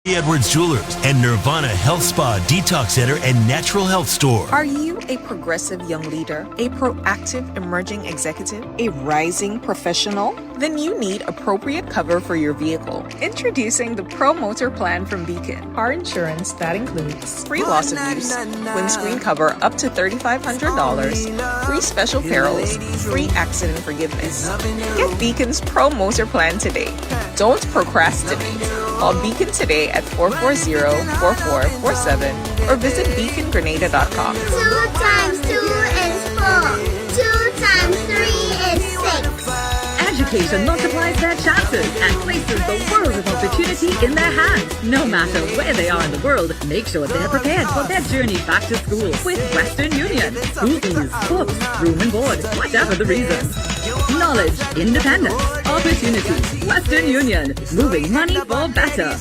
Edwards Jewelers and Nirvana Health Spa Detox Center and Natural Health Store. Are you a progressive young leader, a proactive emerging executive, a rising professional? Then you need appropriate cover for your vehicle. Introducing the Pro Motor Plan from Beacon. Car insurance that includes free loss of use, windscreen cover up to $3,500, free special perils, free accident forgiveness. Get Beacon's Pro Motor Plan today. Don't procrastinate. Call Beacon today at 440-4447 or visit beacongrenada.com. 2 times 2 is 4. 2 times 3 is 6. Education multiplies their chances and places the world of opportunity in their hands. No matter where they are in the world, make sure they're prepared for their journey back to school with Western Union. School fees, books, room and board, whatever the reason. Knowledge, independence, opportunity. Western Union, moving money for better.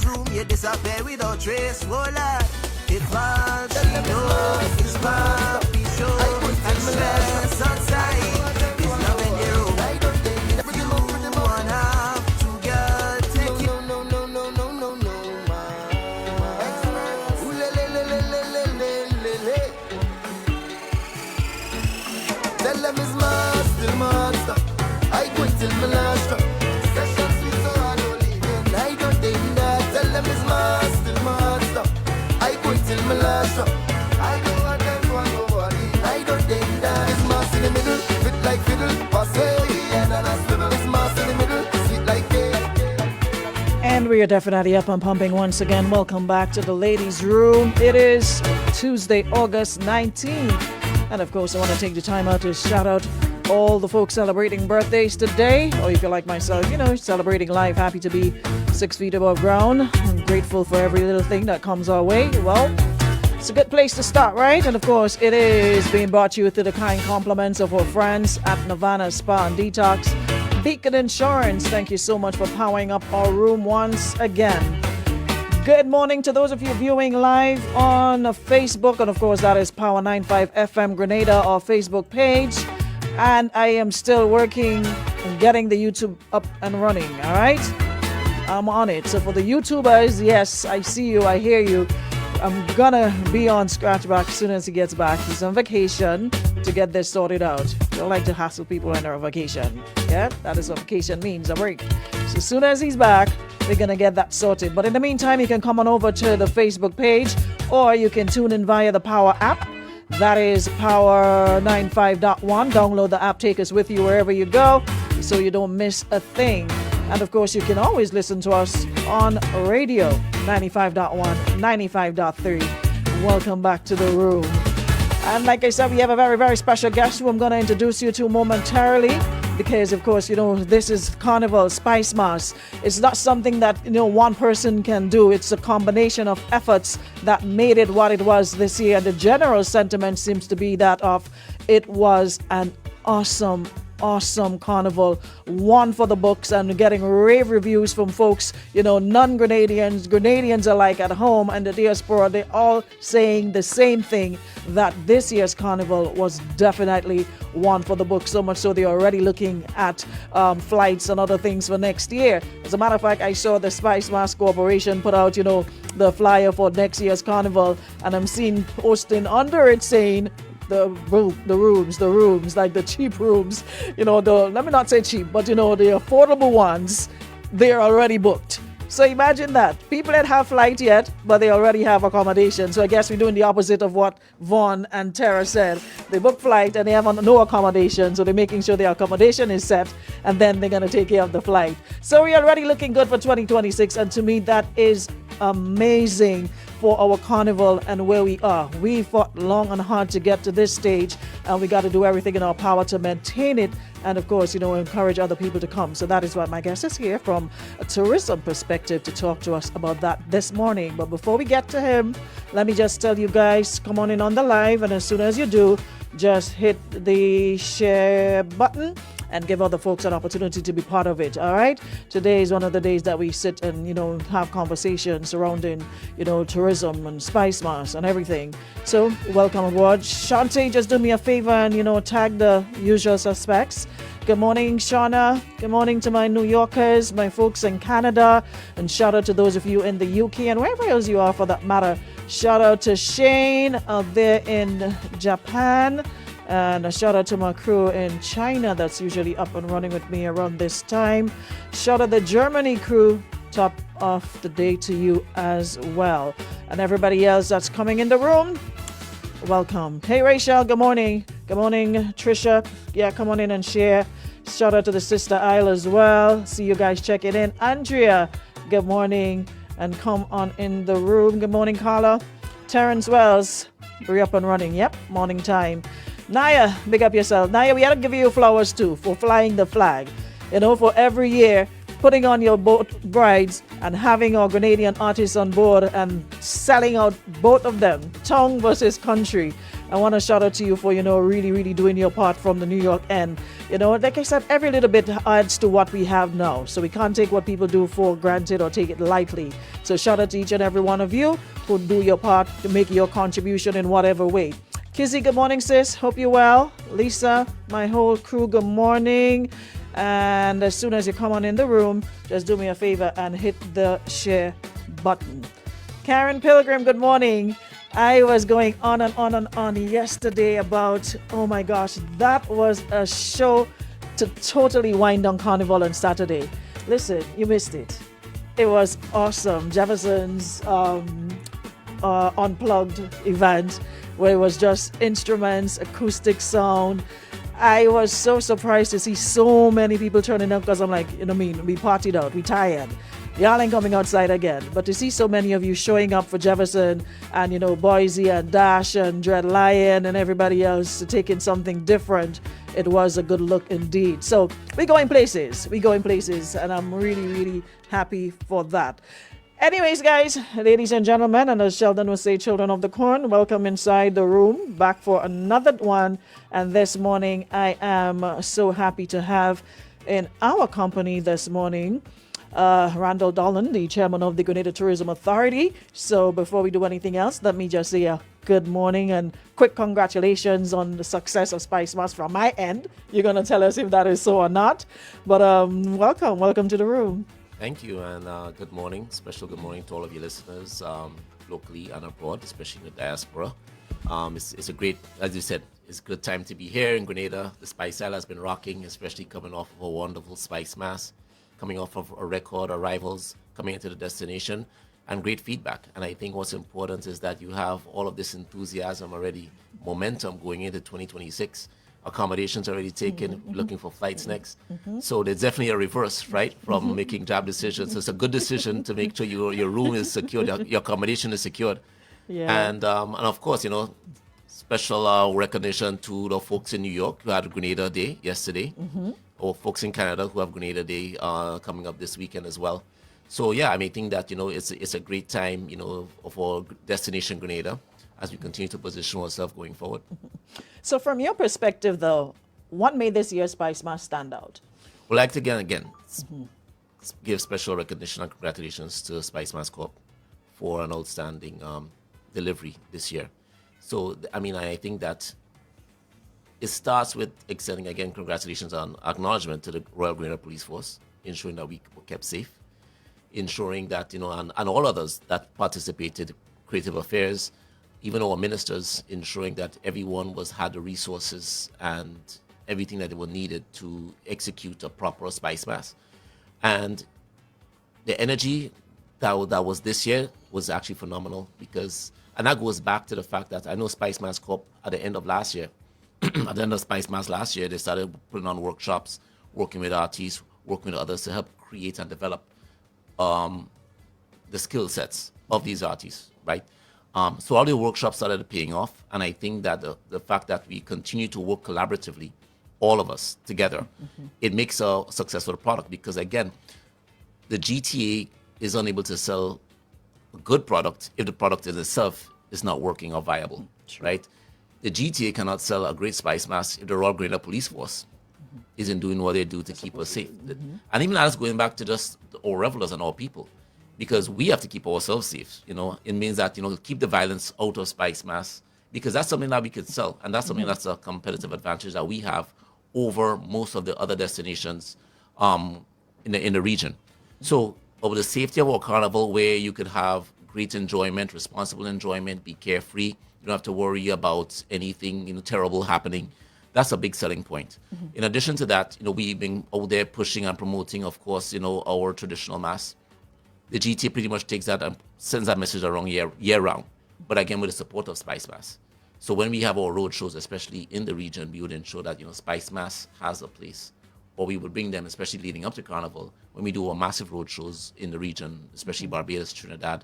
And we are definitely up and pumping once again. Welcome back to the ladies' room. It is Tuesday, August 19th. And of course, I want to take the time out to shout out all the folks celebrating birthdays today. Or if you're like myself, celebrating life. Happy to be 6 feet above ground. I'm grateful for every little thing that comes our way. Well, it's a good place to start, right? And of course, it is being brought to you through the kind compliments of our friends at Nirvana Spa and Detox. Beacon Insurance, thank you so much for powering up our room once again. Good morning to those of you viewing live on Facebook. And of course, that is Power 95 FM Grenada, our Facebook page. And I am still working on getting the YouTube up and running, all right? I'm on it. So for the YouTubers, yes, I see you, I hear you. I'm gonna be on Scratchback as soon as he gets back. He's on vacation to get this sorted out. Don't like to hassle people when they're on vacation. Yeah, that is what vacation means, a break. So as soon as he's back, we're gonna get that sorted. But in the meantime, you can come on over to the Facebook page, or you can tune in via the Power app. That is Power 95.1. Download the app, take us with you wherever you go, so you don't miss a thing. And of course, you can always listen to us on radio, 95.1, 95.3. Welcome back to the room. And like I said, we have a very, very special guest who I'm going to introduce you to momentarily. Because, of course, this is Carnival, SpiceMas. It's not something that, one person can do. It's a combination of efforts that made it what it was this year. The general sentiment seems to be that of it was an awesome carnival, one for the books, and getting rave reviews from folks, non-Grenadians, Grenadians alike at home and the diaspora. They're all saying the same thing, that this year's carnival was definitely one for the books, so much so they're already looking at flights and other things for next year. As a matter of fact, I saw the SpiceMas Corporation put out, the flyer for next year's carnival, and I'm seeing posting under it saying the rooms, like the cheap rooms, let me not say cheap, but the affordable ones, they're already booked. So imagine that. People that have flight yet, but they already have accommodation. So I guess we're doing the opposite of what Vaughn and Tara said. They book flight and they have no accommodation. So they're making sure their accommodation is set, and then they're going to take care of the flight. So we're already looking good for 2026. And to me, that is amazing for our carnival and where we are. We fought long and hard to get to this stage, and we got to do everything in our power to maintain it, and of course, encourage other people to come. So that is what my guest is here from a tourism perspective to talk to us about that this morning. But before we get to him, let me just tell you guys, come on in on the live, and as soon as you do, just hit the share button and give other folks an opportunity to be part of it. All right. Today is one of the days that we sit and, have conversations surrounding, tourism and SpiceMas and everything. So welcome aboard. Shantae, just do me a favor and, tag the usual suspects. Good morning, Shauna. Good morning to my New Yorkers, my folks in Canada, and shout out to those of you in the UK and wherever else you are for that matter. Shout out to Shane out there in Japan, and a shout out to my crew in China that's usually up and running with me around this time. Shout out the Germany crew. Top of the day to you as well. And everybody else that's coming in the room, welcome. Hey, Rachel, good morning. Good morning, Trisha. Yeah, come on in and share. Shout out to the Sister Isle as well. See you guys checking in. Andrea, good morning. And come on in the room. Good morning, Carla. Terrence Wells, we're up and running. Yep, morning time. Naya, big up yourself. Naya, we had to give you flowers too for flying the flag. For every year, putting on your boat brides and having our Grenadian artists on board and selling out both of them, tongue versus country. I want to shout out to you for, really, really doing your part from the New York end. Like I said, every little bit adds to what we have now. So we can't take what people do for granted or take it lightly. So shout out to each and every one of you who do your part to make your contribution in whatever way. Kizzy, good morning, sis. Hope you're well. Lisa, my whole crew, good morning. And as soon as you come on in the room, just do me a favor and hit the share button. Karen Pilgrim, good morning. I was going on and on and on yesterday about, oh my gosh, that was a show to totally wind down Carnival on Saturday. Listen, you missed it. It was awesome. Jefferson's unplugged event where it was just instruments, acoustic sound. I was so surprised to see so many people turning up because I'm like, we partied out, we tired. Y'all ain't coming outside again. But to see so many of you showing up for Jefferson and, Boise and Dash and Dread Lion and everybody else taking something different, it was a good look indeed. So we going places, and I'm really, really happy for that. Anyways, guys, ladies and gentlemen, and as Sheldon would say, children of the corn, welcome inside the room, back for another one. And this morning, I am so happy to have in our company this morning, Randall Dolan, the chairman of the Grenada Tourism Authority. So before we do anything else, let me just say a good morning and quick congratulations on the success of SpiceMas from my end. You're going to tell us if that is so or not. But welcome to the room. Thank you, and good morning. Special good morning to all of your listeners, locally and abroad, especially in the diaspora. It's a great, as you said, it's a good time to be here in Grenada. The Spice Isle has been rocking, especially coming off of a wonderful SpiceMas, coming off of a record arrivals, coming into the destination, and great feedback. And I think what's important is that you have all of this enthusiasm already, momentum going into 2026. Accommodations already taken, looking for flights next. So there's definitely a reverse, right, from making job decisions. It's a good decision to make sure your room is secured, your accommodation is secured. Yeah. And of course, special recognition to the folks in New York who had Grenada Day yesterday, or folks in Canada who have Grenada Day coming up this weekend as well. So yeah, I think that it's a great time for Destination Grenada as we continue to position ourselves going forward. So from your perspective, though, what made this year's SpiceMas stand out? We'd like to again give special recognition and congratulations to SpiceMas Corp for an outstanding delivery this year. So, I think that it starts with extending, again, congratulations and acknowledgement to the Royal Grenada Police Force, ensuring that we were kept safe, ensuring that, and all others that participated, creative affairs, even our ministers, ensuring that everyone had the resources and everything that they were needed to execute a proper SpiceMas. And the energy that was this year was actually phenomenal and that goes back to the fact that I know SpiceMas Corp at the end of last year, at the end of SpiceMas last year, they started putting on workshops, working with artists, working with others to help create and develop the skill sets of these artists, right? So all the workshops started paying off, and I think that the fact that we continue to work collaboratively, all of us together, it makes a successful product because, again, the GTA is unable to sell a good product if the product in itself is not working or viable, right? The GTA cannot sell a great SpiceMas if the Royal Grenada Police Force is in doing what they do to keep us safe. And even as going back to just our revelers and our people, because we have to keep ourselves safe. It means that, keep the violence out of SpiceMas, because that's something that we could sell. And that's something that's a competitive advantage that we have over most of the other destinations in the region. So over the safety of our carnival, where you could have great enjoyment, responsible enjoyment, be carefree, you don't have to worry about anything terrible happening. That's a big selling point. In addition to that, we've been out there pushing and promoting, of course, our traditional mass. The GTA pretty much takes that and sends that message around year round, but again with the support of SpiceMas. So when we have our road shows, especially in the region, we would ensure that SpiceMas has a place, or we would bring them, especially leading up to Carnival, when we do our massive road shows in the region, especially Barbados, Trinidad,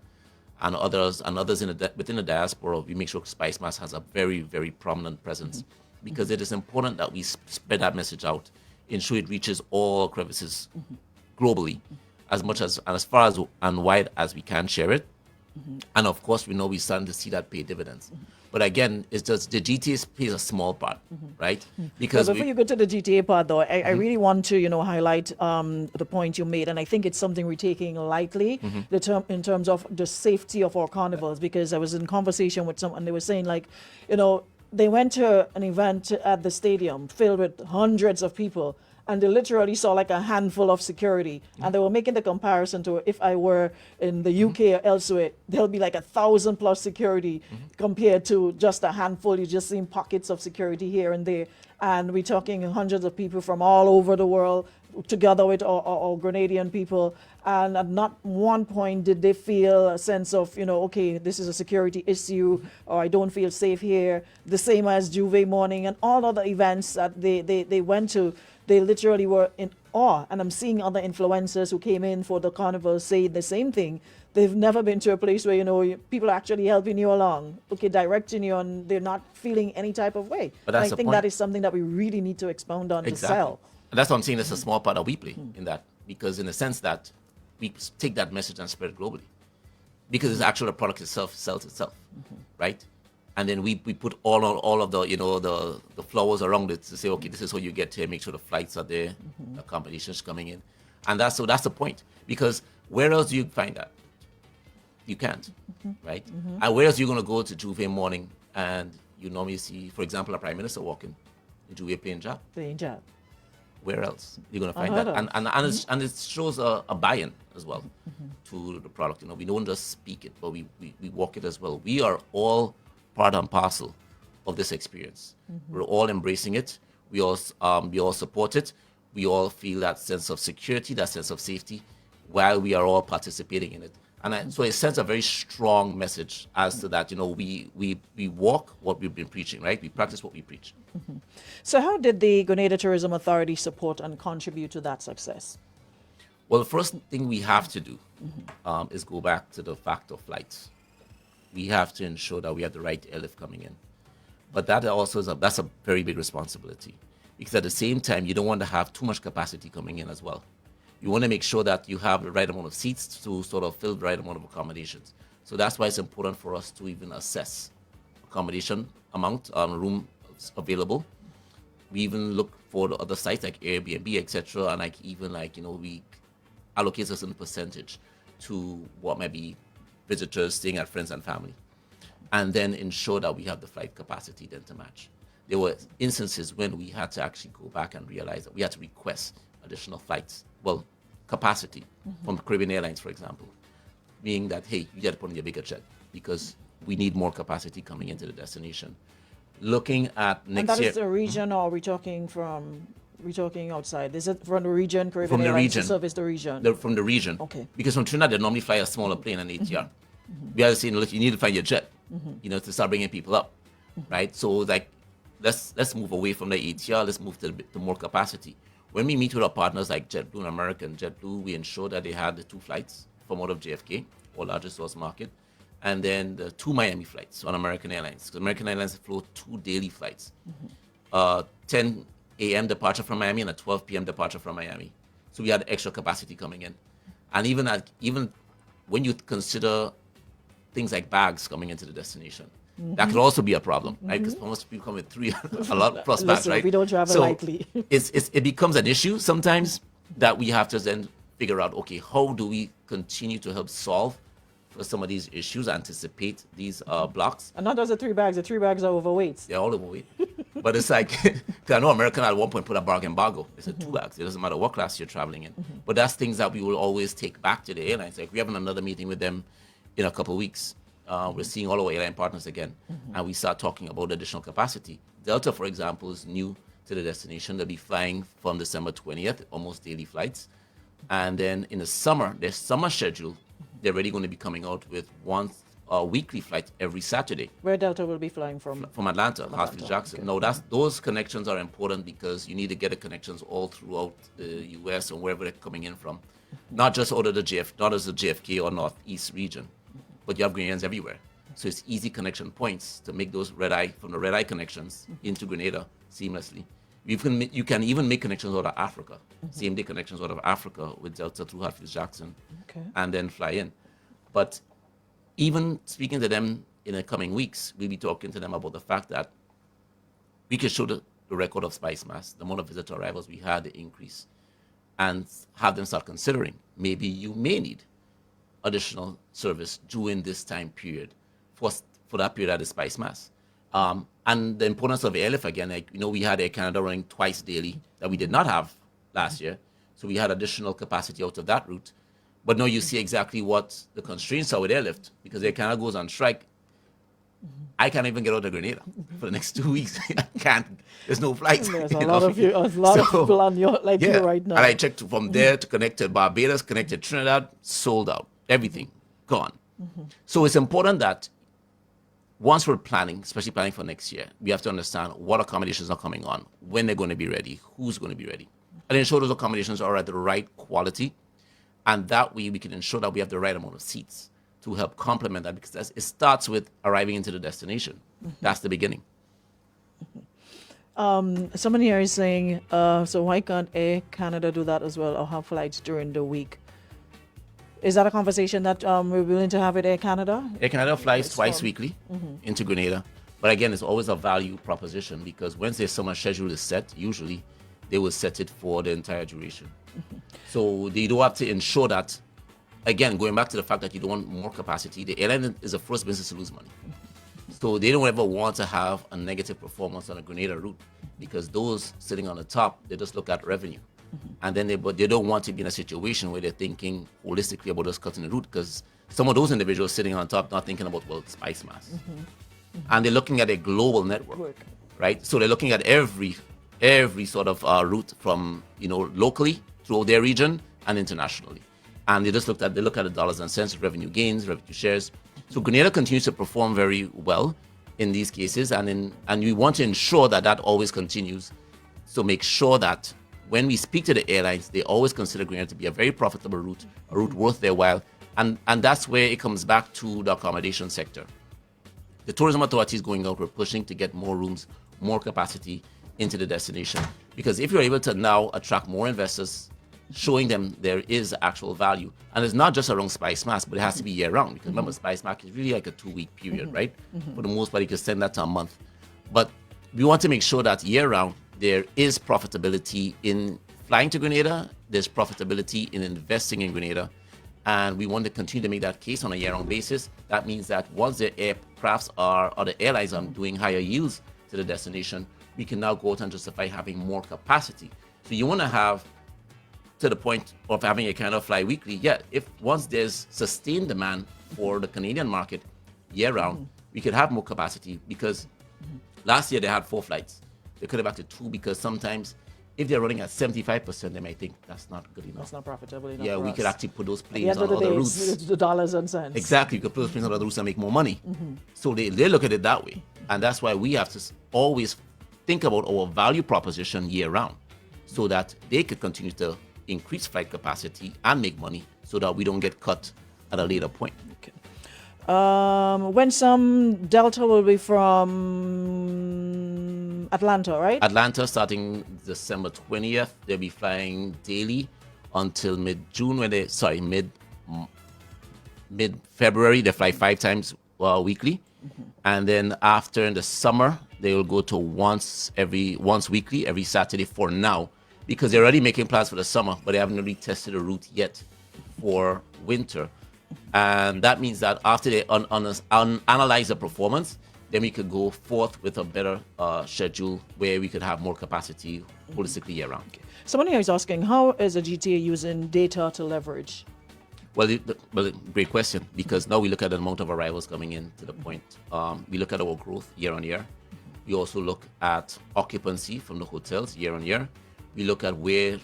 and others within the diaspora. We make sure SpiceMas has a very, very prominent presence, because it is important that we spread that message out, ensure it reaches all crevices globally, as far as and wide as we can share it. And of course, we know we're starting to see that pay dividends. But again, it's just the GTA plays a small part, right? Because before you go to the GTA part, though, I really want to, highlight the point you made, and I think it's something we're taking lightly, in terms of the safety of our carnivals. Because I was in conversation with someone, they were saying, like, they went to an event at the stadium filled with hundreds of people, and they literally saw like a handful of security. And they were making the comparison to if I were in the UK or elsewhere, there'll be like 1,000 plus security compared to just a handful. You just seen pockets of security here and there. And we're talking hundreds of people from all over the world together with our Grenadian people. And at not one point did they feel a sense of, okay, this is a security issue, or I don't feel safe here. The same as Juve Morning and all other events that they went to. They literally were in awe. And I'm seeing other influencers who came in for the carnival say the same thing. They've never been to a place where, people are actually helping you along, directing you, and they're not feeling any type of way. But that's I think that is something that we really need to expound on to sell. And that's what I'm saying. That's a small part that we play in that, because in the sense that we take that message and spread it globally, because it's actually the product itself sells itself, right? And then we put all of the the flowers around it to say, okay, this is how you get here. Make sure the flights are there, accommodations coming in, and that's the point. Because where else do you find that? You can't, right? And where else are you going to go to Juve Morning and you normally see, for example, a prime minister walking in Juve playing jab? Where else you're going to find that? And it shows a buy-in as well to the product. We don't just speak it, but we walk it as well. We are all part and parcel of this experience. We're all embracing it. We all support it. We all feel that sense of security, that sense of safety, while we are all participating in it. And so it sends a very strong message as to that. We walk what we've been preaching, right? We practice what we preach. So how did the Grenada Tourism Authority support and contribute to that success? Well, the first thing we have to do is go back to the fact of flights. We have to ensure that we have the right airlift coming in. But that also that's a very big responsibility, because at the same time, you don't want to have too much capacity coming in as well. You want to make sure that you have the right amount of seats to sort of fill the right amount of accommodations. So that's why it's important for us to even assess accommodation amount, room available. We even look for the other sites like Airbnb, etc., and we allocate a certain percentage to what might be visitors staying at friends and family, and then ensure that we have the flight capacity then to match. There were instances when we had to actually go back and realize that we had to request additional flights, capacity from Caribbean Airlines, for example, being that, hey, you got to put in your bigger jet because we need more capacity coming into the destination. Looking at next year. And that is the region, or are we talking outside? Is it from the region, Caribbean Airlines to service the region? From the region. Okay. Because from Trinidad, they normally fly a smaller plane, an ATR. We are saying, look, you need to find your jet, to start bringing people up, right? So, let's move away from the ATR. Let's move to more capacity. When we meet with our partners like JetBlue and American, JetBlue, we ensure that they had the 2 flights from out of JFK, our largest source market, and then the 2 Miami flights on American Airlines. Because American Airlines flew 2 daily flights. 10 a.m. departure from Miami and a 12 p.m. departure from Miami. So we had extra capacity coming in. And even when you consider things like bags coming into the destination, That could also be a problem, right? Because most people come with 3, a lot plus bags, Listen, right? we don't travel so lightly. it becomes an issue sometimes that we have to then figure out, okay, how do we continue to help solve for some of these issues, anticipate these blocks? And not just the 3 bags. The 3 bags are overweight. They're all overweight. But it's like, because I know American at one point put a bargain embargo. They said 2 bags. It doesn't matter what class you're traveling in. But that's things that we will always take back to the airlines. Like, we're having another meeting with them in a couple of weeks. We're seeing all our airline partners again. And we start talking about additional capacity. Delta, for example, is new to the destination. They'll be flying from December 20th, almost daily flights. And then in the summer, their summer schedule, they're already going to be coming out with one weekly flight every Saturday. Where Delta will be flying from? From Atlanta, Hartsfield Jackson. Okay. No, those connections are important because you need to get the connections all throughout the U.S. and wherever they're coming in from. Not just out of not as the JFK or Northeast region, but you have Grenadians everywhere. So it's easy connection points to make those from the red-eye connections into Grenada seamlessly. You can even make connections out of Africa, same-day connections out of Africa with Delta through Hartsfield Jackson, and then fly in. But even speaking to them in the coming weeks, we'll be talking to them about the fact that we can show the record of SpiceMas, the amount of visitor arrivals we had, the increase, and have them start considering maybe you may need additional service during this time period for that period at the SpiceMas. And the importance of airlift, again, like, we had Air Canada running twice daily that we did not have last year. So we had additional capacity out of that route. But now you see exactly what the constraints are with airlift, because Air Canada goes on strike. I can't even get out of Grenada for the next 2 weeks. I can't. There's no flights. There's a lot of people on you right now. And I checked from there to connect to Barbados, connect to Trinidad, sold out. Everything gone. So it's important that once we're planning, especially planning for next year, we have to understand what accommodations are coming on, when they're going to be ready, who's going to be ready, and ensure those accommodations are at the right quality. And that way we can ensure that we have the right amount of seats to help complement that, because it starts with arriving into the destination. That's the beginning. Someone here is saying, so why can't Air Canada do that as well, or have flights during the week? Is that a conversation that we're willing to have with Air Canada? Air Canada flies twice weekly into Grenada. But again, it's always a value proposition, because once their summer schedule is set, usually they will set it for the entire duration. So they do have to ensure that, again, going back to the fact that you don't want more capacity, the airline is the first business to lose money. So they don't ever want to have a negative performance on a Grenada route, because those sitting on the top, they just look at revenue. And then they don't want to be in a situation where they're thinking holistically about just cutting the route, because some of those individuals sitting on top not thinking about, well, SpiceMas. And they're looking at a global network, right? So they're looking at every sort of route from, locally throughout their region and internationally. And they look at the dollars and cents, revenue gains, revenue shares. So Grenada continues to perform very well in these cases, and we want to ensure that always continues. So make sure that when we speak to the airlines, they always consider Grenada to be a very profitable route, a route worth their while. And that's where it comes back to the accommodation sector. The tourism authority is going out, we're pushing to get more rooms, more capacity into the destination. Because if you're able to now attract more investors, showing them there is actual value. And it's not just around SpiceMas, but it has to be year round. Because remember, SpiceMas is really like a 2-week period, right? For the most part, you can send that to a month. But we want to make sure that year round, there is profitability in flying to Grenada. There's profitability in investing in Grenada. And we want to continue to make that case on a year-round basis. That means that once the aircrafts or the airlines are doing higher yields to the destination, we can now go out and justify having more capacity. So you want to have, to the point of having a kind of fly weekly, if once there's sustained demand for the Canadian market year-round, we could have more capacity, because last year they had 4 flights. They could have back to 2, because sometimes if they're running at 75%, they might think that's not good enough. That's not profitable enough. Yeah, we could actually put those planes at the on end of the other day, routes. it's the dollars and cents. Exactly, you could put those planes on other routes and make more money. So they look at it that way. And that's why we have to always think about our value proposition year round, so that they could continue to increase flight capacity and make money, so that we don't get cut at a later point. Okay. When some Delta will be from Atlanta, right? Atlanta, starting December 20th, they'll be flying daily until mid-June, mid-February. They fly 5 times weekly. And then after in the summer, they will go to once weekly, every Saturday for now, because they're already making plans for the summer, but they haven't really tested a route yet for winter. And that means that after they analyze the performance, then we could go forth with a better schedule where we could have more capacity holistically year round. Somebody is asking, how is a GTA using data to leverage? Well, great question, because now we look at the amount of arrivals coming in to the point. We look at our growth year on year. We also look at occupancy from the hotels year on year. We look at where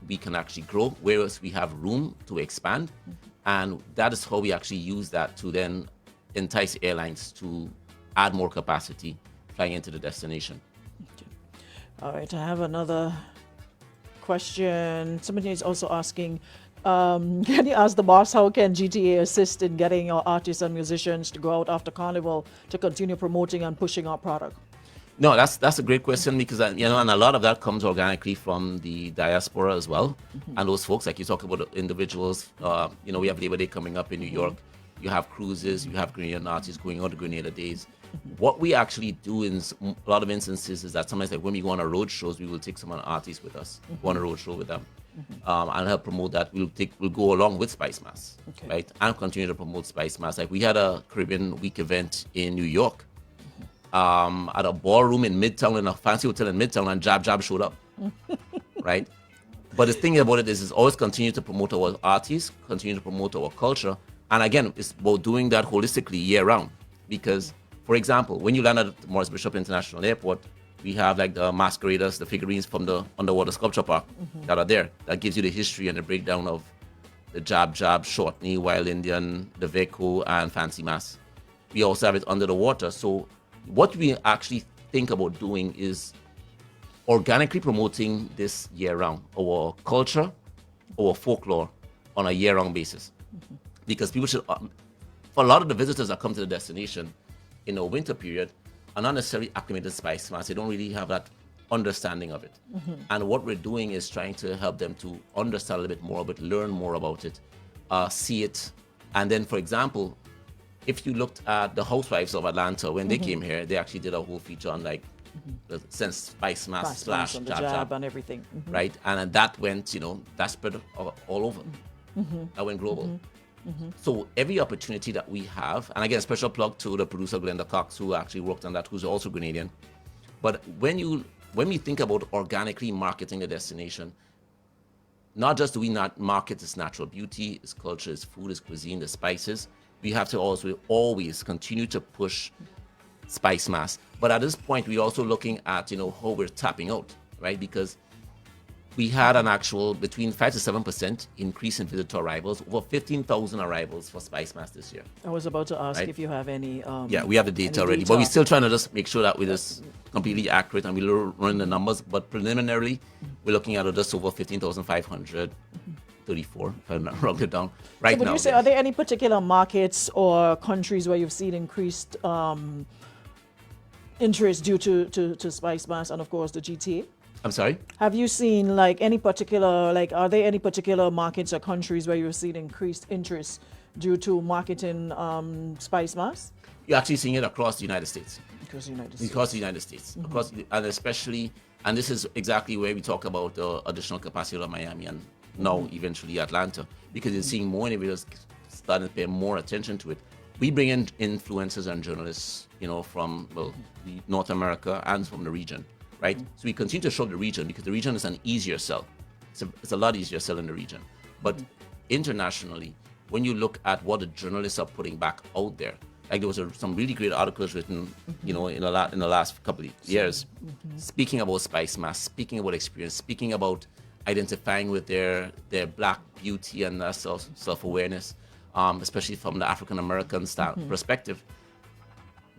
we can actually grow, where else we have room to expand. And that is how we actually use that to then entice airlines to add more capacity flying into the destination. Okay. All right, I have another question. Somebody is also asking, can you ask the boss how can GTA assist in getting our artists and musicians to go out after Carnival to continue promoting and pushing our product? No, that's a great question, because and a lot of that comes organically from the diaspora as well, and those folks, like you talk about individuals. We have Labor Day coming up in New York. You have cruises. You have Grenadian artists going out to Grenada days. What we actually do in a lot of instances is that sometimes, like when we go on our road shows, we will take some artists with us, go on a road show with them, and help promote that. We'll go along with SpiceMas, right, and continue to promote SpiceMas. Like we had a Caribbean Week event in New York. At a ballroom in Midtown, in a fancy hotel in Midtown, and Jab showed up, right? But the thing about it is always continue to promote our artists, continue to promote our culture, and again, it's about doing that holistically year round. Because, for example, when you land at Morris Bishop International Airport, we have like the masqueraders, the figurines from the underwater sculpture park that are there. That gives you the history and the breakdown of the Jab, Shortney, Wild Indian, the Veco, and Fancy Mas. We also have it under the water. So what we actually think about doing is organically promoting this year-round, our culture, our folklore on a year-round basis. Because people should, for a lot of the visitors that come to the destination in the winter period, are not necessarily acclimated to SpiceMas. They don't really have that understanding of it. And what we're doing is trying to help them to understand a little bit more about it, learn more about it, see it. And then, for example, if you looked at the Housewives of Atlanta, when they came here, they actually did a whole feature on like the sense SpiceMas slash Jab and everything. Right? And that went, that spread all over. That went global. So every opportunity that we have, and again, special plug to the producer Glenda Cox, who actually worked on that, who's also Grenadian. But when we think about organically marketing a destination, not just do we not market its natural beauty, its culture, its food, its cuisine, the spices, we have to also always continue to push SpiceMas. But at this point, we're also looking at, how we're tapping out, right? Because we had an actual between 5 to 7% increase in visitor arrivals, over 15,000 arrivals for SpiceMas this year. I was about to ask if you have any. Yeah, we have the data already, but we're still trying to just make sure that we're just completely accurate and we're running the numbers. But preliminarily, we're looking at just over 15,534, if I'm not wrong it down, right now. Would you say, are there any particular markets or countries where you've seen increased interest due to SpiceMas and, of course, the GTA? I'm sorry? Have you seen are there any particular markets or countries where you've seen increased interest due to marketing SpiceMas? You're actually seeing it across the United States. Across the United States. Across the United States. And especially, and this is exactly where we talk about the additional capacity of Miami and now eventually Atlanta, because you're seeing more individuals starting to pay more attention to it. We bring in influencers and journalists, from North America and from the region. Right? So we continue to show the region because the region is an easier sell. It's a lot easier sell in the region. But internationally, when you look at what the journalists are putting back out there, like there was some really great articles written, in the last couple of years, speaking about SpiceMas, speaking about experience, speaking about identifying with their Black beauty and self-awareness, especially from the African American perspective.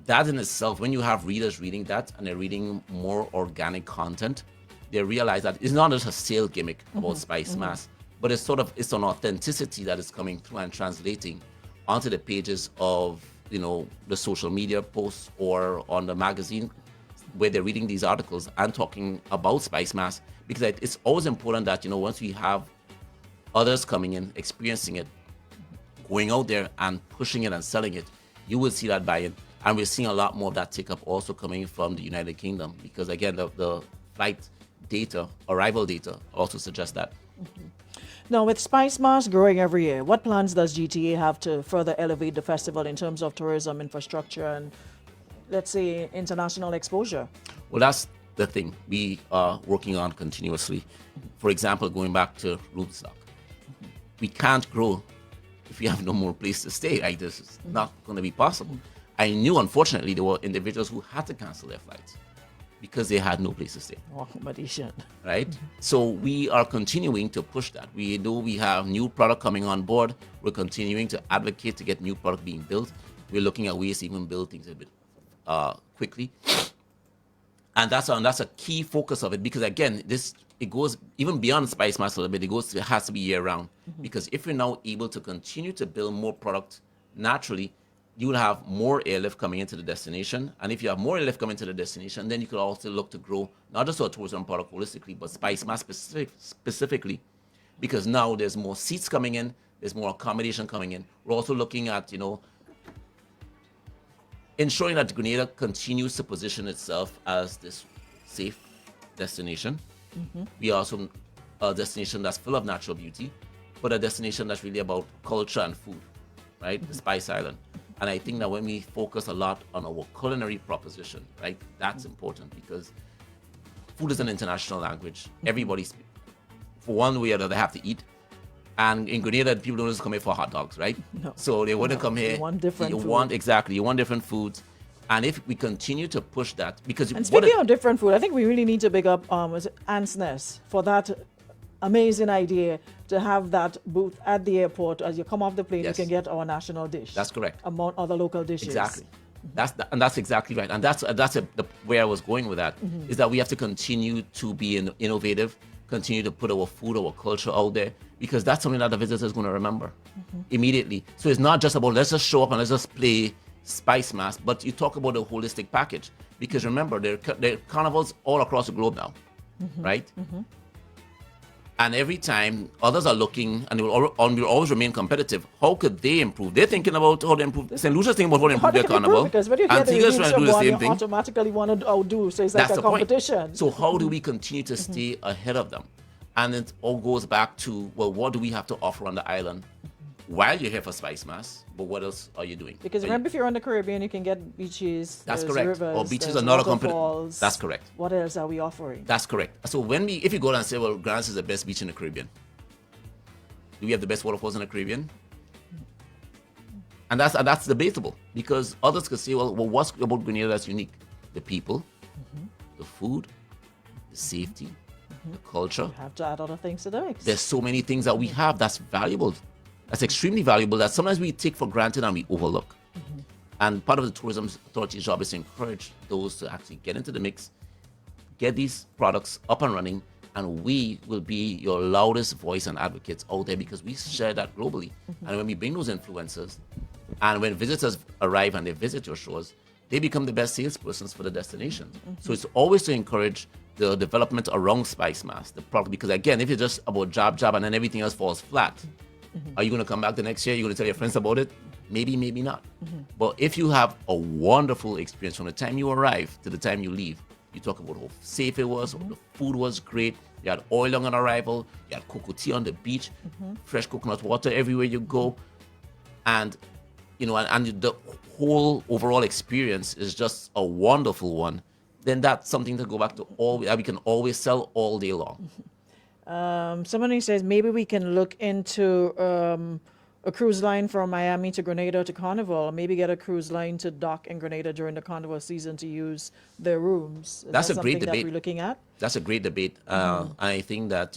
That in itself, when you have readers reading that and they're reading more organic content, they realize that it's not just a sale gimmick about SpiceMas, but it's an authenticity that is coming through and translating onto the pages of, the social media posts or on the magazine where they're reading these articles and talking about SpiceMas, because it's always important that, once we have others coming in, experiencing it, going out there and pushing it and selling it, you will see that buy-in. And we're seeing a lot more of that take up also coming from the United Kingdom because, again, the flight data, arrival data also suggests that. Now, with SpiceMas growing every year, what plans does GTA have to further elevate the festival in terms of tourism infrastructure and, let's say, international exposure? Well, that's the thing we are working on continuously. For example, going back to room stock. We can't grow if we have no more place to stay. Right? This is not going to be possible. I knew, unfortunately, there were individuals who had to cancel their flights because they had no place to stay. Oh, but they should. Right? So we are continuing to push that. We know we have new product coming on board. We're continuing to advocate to get new product being built. We're looking at ways to even build things a bit quickly. And that's a key focus of it because, again, it goes even beyond SpiceMas a little bit. It has to be year round because if we're now able to continue to build more product naturally, you will have more airlift coming into the destination. And if you have more airlift coming to the destination, then you could also look to grow not just our tourism product holistically, but SpiceMas specifically, because now there's more seats coming in, there's more accommodation coming in. We're also looking at, ensuring that Grenada continues to position itself as this safe destination. We are also a destination that's full of natural beauty, but a destination that's really about culture and food, right? The Spice Island. And I think that when we focus a lot on our culinary proposition, right, that's important because food is an international language. Everybody speaks. For one way or another, they have to eat. And in Grenada, people don't just come here for hot dogs, right? No. So they want to come here. You want different food. You want different foods. And if we continue to push that, because... And speaking of different food, I think we really need to big up Ant's Nest for that amazing idea to have that booth at the airport. As you come off the plane, Yes. you can get our national dish. That's correct. Among other local dishes. Exactly. That's exactly right. And that's where I was going with that, is that we have to continue to be innovative, continue to put our food, our culture out there, because that's something that the visitor is going to remember immediately. So it's not just about let's just show up and let's just play SpiceMas, but you talk about a holistic package. Because remember, there are carnivals all across the globe now, right? And every time others are looking, and will always remain competitive, how could they improve? They're thinking about how to improve. St. Lucia's thinking about how to improve their carnival. Because when you hear the Antigua's trying to do the same you thing. automatically want to outdo. So it's like That's a the point. competition. So how do we continue to stay ahead of them? And it all goes back to, well, what do we have to offer on the island while you're here for SpiceMas? But what else are you doing? Because remember, if you're on the Caribbean, you can get beaches. That's there's correct. Rivers, Or beaches there's are not a waterfalls. That's correct. What else are we offering? That's correct. So if you go down and say, well, Grants is the best beach in the Caribbean, do we have the best waterfalls in the Caribbean? And that's debatable, because others could say, well, what's about Grenada that's unique? The people, the food, the safety, the culture. You have to add other things to the mix. There's so many things that we have that's valuable, that's extremely valuable, that sometimes we take for granted and we overlook. And part of the Tourism Authority's job is to encourage those to actually get into the mix, get these products up and running, and we will be your loudest voice and advocates out there, because we share that globally. And when we bring those influencers, and when visitors arrive and they visit your shores, they become the best salespersons for the destination. So it's always to encourage the development around SpiceMas, the product, because again, if it's just about job, and then everything else falls flat, are you going to come back the next year? You're going to tell your friends about it? Maybe, maybe not. But if you have a wonderful experience from the time you arrive to the time you leave, you talk about how safe it was, the food was great, you had oil on arrival, you had cocoa tea on the beach, fresh coconut water everywhere you go, and and the whole overall experience is just a wonderful one, then that's something to go back to we can always sell all day long. Somebody says maybe we can look into a cruise line from Miami to Grenada to Carnival, maybe get a cruise line to dock in Grenada during the Carnival season to use their rooms. That's that a great something debate. that we're looking at? That's a great debate. I think that,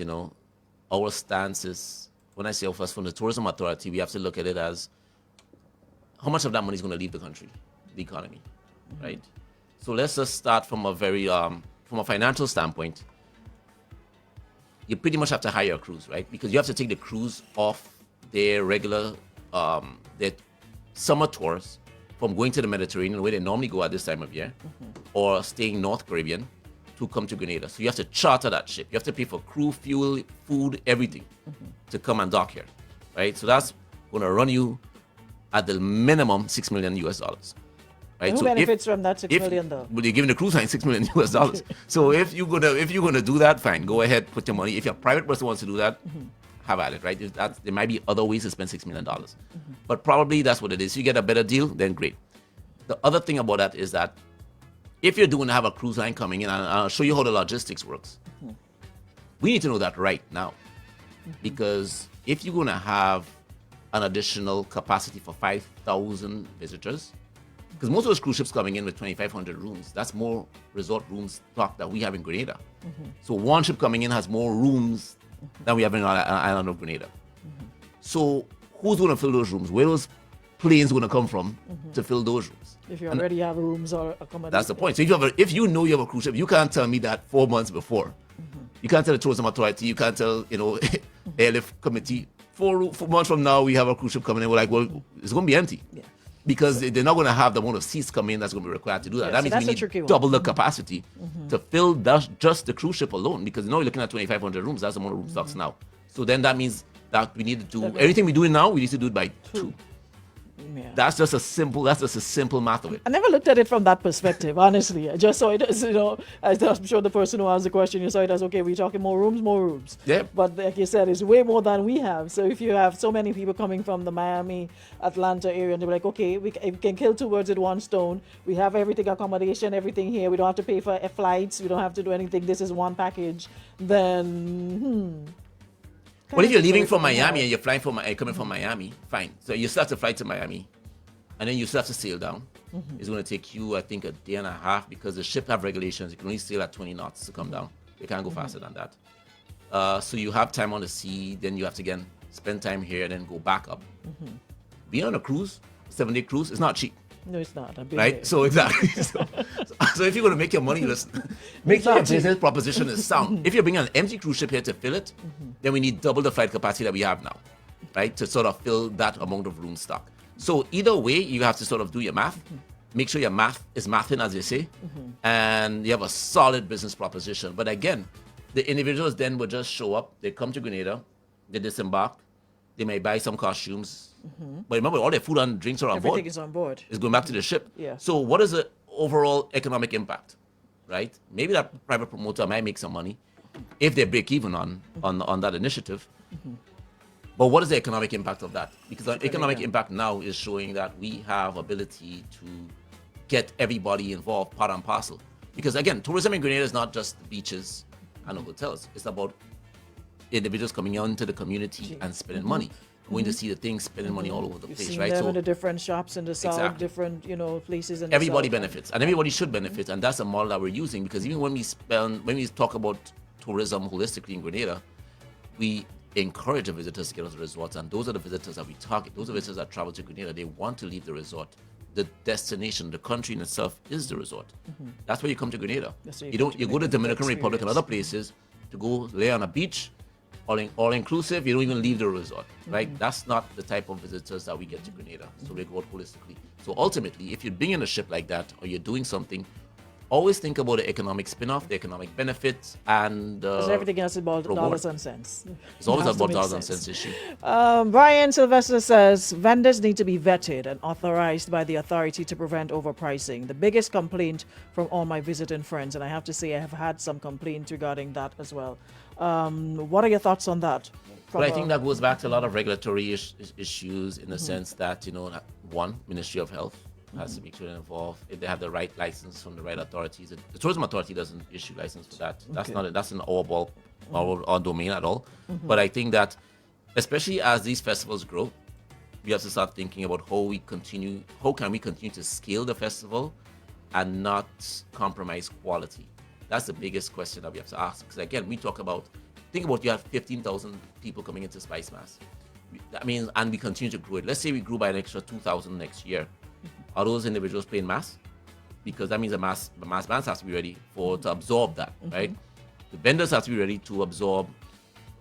our stance is, when I say first from the Tourism Authority, we have to look at it as how much of that money is going to leave the country, the economy, right? So let's just start from a very, from a financial standpoint. You pretty much have to hire a cruise, right? Because you have to take the cruise off their regular, their summer tours from going to the Mediterranean, where they normally go at this time of year, or staying North Caribbean, to come to Grenada. So you have to charter that ship. You have to pay for crew, fuel, food, everything to come and dock here, right? So that's going to run you at the minimum $6 million US. right? Who benefits from that $6 million though? Well, you're giving the cruise line $6 million US. So if you're gonna do that, fine, go ahead, put your money. If your private person wants to do that, have at it, right? There might be other ways to spend $6 million, but probably that's what it is. You get a better deal, then great. The other thing about that is that if you're doing to have a cruise line coming in, and I'll show you how the logistics works. We need to know that right now, because if you're going to have an additional capacity for 5,000 visitors, because most of those cruise ships coming in with 2,500 rooms, that's more resort rooms stock that we have in Grenada. So one ship coming in has more rooms than we have in our island of Grenada. So who's going to fill those rooms? Where those planes going to come from to fill those rooms? If you already have rooms or accommodation. That's the point. So if you know you have a cruise ship, you can't tell me that 4 months before. You can't tell the tourism authority. You can't tell airlift committee. 4 months from now we have a cruise ship coming in. We're like, well, it's going to be empty. Yeah. Because they're not going to have the amount of seats come in that's going to be required to do that. Yeah, that means we need double the capacity to fill just the cruise ship alone. Because now you're looking at 2,500 rooms. That's the amount of room stocks now. So then that means that we need to do everything we're doing now. We need to do it by 2. Yeah. That's just a simple math of it. I never looked at it from that perspective, honestly. I just saw it as, I'm sure the person who asked the question, you saw it as, okay, we're talking more rooms. Yeah. But like you said, it's way more than we have. So if you have so many people coming from the Miami, Atlanta area, and they're like, okay, we can kill 2 birds with 1 stone. We have everything, accommodation, everything here. We don't have to pay for flights. We don't have to do anything. This is one package. Then, Well, if you're leaving from Miami and you're flying coming from Miami, fine. So you still have to fly to Miami, and then you still have to sail down. It's going to take you, I think, a day and a half because the ship have regulations. You can only sail at 20 knots to come down. You can't go faster than that. So you have time on the sea. Then you have to again spend time here and then go back up. Being on a cruise, 7-day cruise, it's not cheap. No, it's not. Right? So exactly. so if you're going to make your money, make sure your business proposition is sound. If you're bringing an empty cruise ship here to fill it, then we need double the flight capacity that we have now, right? To sort of fill that amount of room stock. So either way, you have to sort of do your math. Make sure your math is mathing, as they say, and you have a solid business proposition. But again, the individuals then will just show up. They come to Grenada, they disembark, they may buy some costumes. But remember, all their food and drinks are on board. Everything is on board. It's going back to the ship. Yeah. So what is the overall economic impact, right? Maybe that private promoter might make some money if they break even on that initiative. But what is the economic impact of that? Because the economic impact now is showing that we have ability to get everybody involved, part and parcel. Because again, tourism in Grenada is not just the beaches and the hotels. It's about individuals coming out into the community and spending money. Going to see the things, spending money all over the place, right? Them in the different shops in the south, Exactly. different places in everybody the south. benefits, and everybody should benefit, and that's the model that we're using. Because even when we talk about tourism holistically in Grenada, we encourage the visitors to get to the resorts, and those are the visitors that we target. Those are visitors that travel to Grenada. They want to leave the resort. The destination, the country in itself, is the resort. That's where you come to Grenada. You go to the Dominican Republic and other places to go lay on a beach. All inclusive, you don't even leave the resort, right? That's not the type of visitors that we get to Grenada. So we go out holistically. So ultimately, if you're bringing a ship like that or you're doing something, always think about the economic spin-off, the economic benefits, and because everything else is about reward. dollars and cents. It's always about dollars and cents issue. Brian Sylvester says vendors need to be vetted and authorized by the authority to prevent overpricing. The biggest complaint from all my visiting friends, and I have to say I have had some complaints regarding that as well. What are your thoughts on that? Well, I think that goes back to a lot of regulatory issues in the sense that, one, Ministry of Health has to make sure they're involved. If they have the right license from the right authorities, the tourism authority doesn't issue license for that. That's in our domain at all. But I think that, especially as these festivals grow, we have to start thinking about how can we continue to scale the festival and not compromise quality. That's the biggest question that we have to ask. Because again, think about you have 15,000 people coming into SpiceMas. That means, and we continue to grow it. Let's say we grew by an extra 2,000 next year. Are those individuals playing mass? Because that means the mass bands has to be ready to absorb that, right? The vendors have to be ready to absorb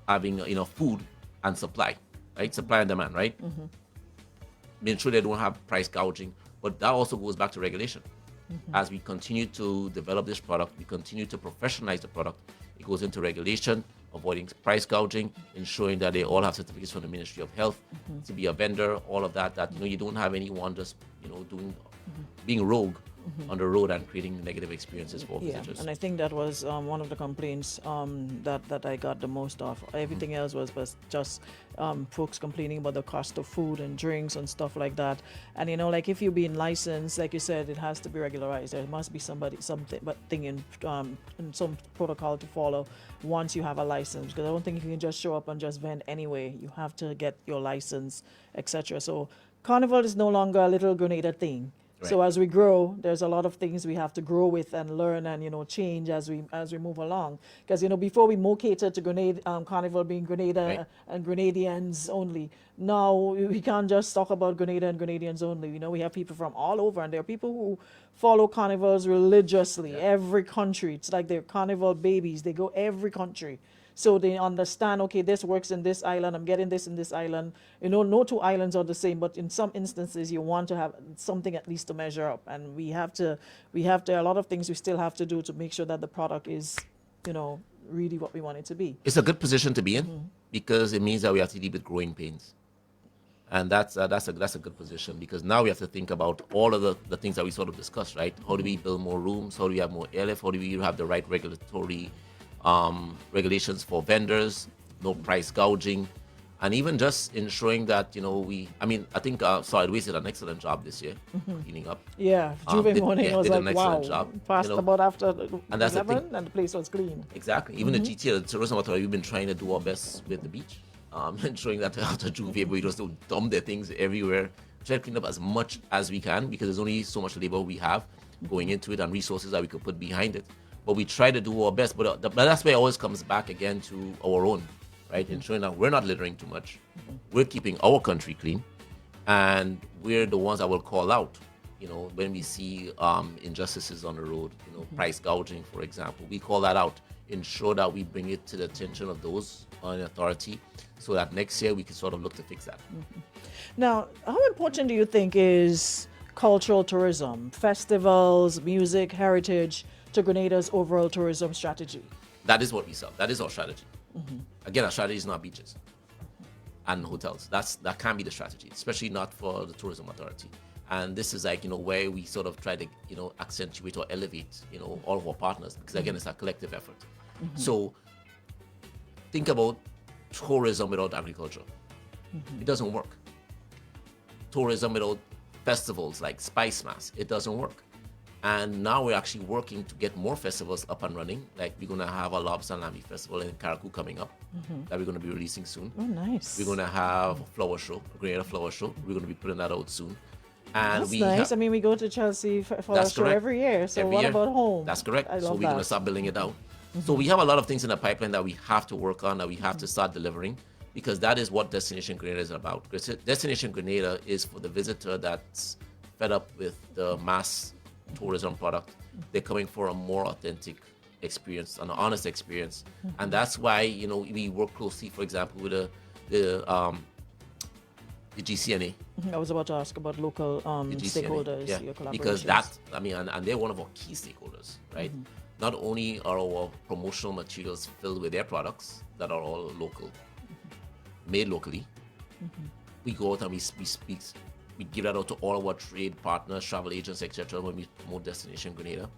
having enough food and supply, right? Supply and demand, right? Being sure they don't have price gouging. But that also goes back to regulation. As we continue to develop this product, we continue to professionalize the product. It goes into regulation, avoiding price gouging, ensuring that they all have certificates from the Ministry of Health to be a vendor, all of that, you don't have anyone just, doing being rogue on the road and creating negative experiences for visitors. And I think that was one of the complaints that I got the most of. Everything else was just folks complaining about the cost of food and drinks and stuff like that. And like if you're being licensed, like you said, it has to be regularized. There must be something in some protocol to follow once you have a license. Because I don't think you can just show up and just vend anyway. You have to get your license, etc. So Carnival is no longer a little Grenada thing. Right. So as we grow, there's a lot of things we have to grow with and learn and change as we move along. Because before we more catered to Grenada, Carnival being Grenada and Grenadians only. Now we can't just talk about Grenada and Grenadians only. We have people from all over, and there are people who follow carnivals religiously. Every country, it's like they're carnival babies. They go every country. So they understand, okay, this works in this island, I'm getting this in this island. No two islands are the same, but in some instances you want to have something at least to measure up. And we have to, a lot of things we still have to do to make sure that the product is, really what we want it to be. It's a good position to be in because it means that we have to deal with growing pains. And that's a good position because now we have to think about all of the things that we sort of discussed, right? How do we build more rooms? How do we have more airlift? How do we have the right regulatory regulations for vendors, no price gouging, and even just ensuring that I think Solid Waste did an excellent job this year cleaning up. Yeah, Juve morning was did like, an wow, excellent job, passed about after and that's 11 and the place was clean. Exactly. Even the GTA, the Tourism Authority, we've been trying to do our best with the beach, ensuring that after Juve, we just don't dump their things everywhere. Try to clean up as much as we can because there's only so much labor we have going into it and resources that we could put behind it. But we try to do our best. But that's where it always comes back again to our own, right? Ensuring that we're not littering too much. We're keeping our country clean. And we're the ones that will call out, when we see injustices on the road, price gouging, for example. We call that out. Ensure that we bring it to the attention of those on authority so that next year we can sort of look to fix that. Now, how important do you think is cultural tourism, festivals, music, heritage, to Grenada's overall tourism strategy? That is what we sell. That is our strategy. Again, our strategy is not beaches and hotels. That can't be the strategy, especially not for the tourism authority. And this is where we sort of try to accentuate or elevate all of our partners because again, it's a collective effort. So think about tourism without agriculture. It doesn't work. Tourism without festivals like SpiceMas, it doesn't work. And now we're actually working to get more festivals up and running. Like we're going to have a Lobster and Lammy Festival in Karakou coming up that we're going to be releasing soon. Oh, nice. We're going to have a flower show, a Grenada flower show. We're going to be putting that out soon. And that's nice. We go to Chelsea for a show every year. So what about home? That's correct. I love so we're going to start building it out. So we have a lot of things in the pipeline that we have to work on, that we have to start delivering, because that is what Destination Grenada is about. Destination Grenada is for the visitor that's fed up with the mass tourism product. They're coming for a more authentic experience, an honest experience. And that's why, we work closely, for example, with the GCNA. I was about to ask about local stakeholders, your collaborations. Because and they're one of our key stakeholders, right? Not only are our promotional materials filled with their products that are all local, made locally, we go out and we speak, we give that out to all of our trade partners, travel agents, etc. when we promote Destination Grenada.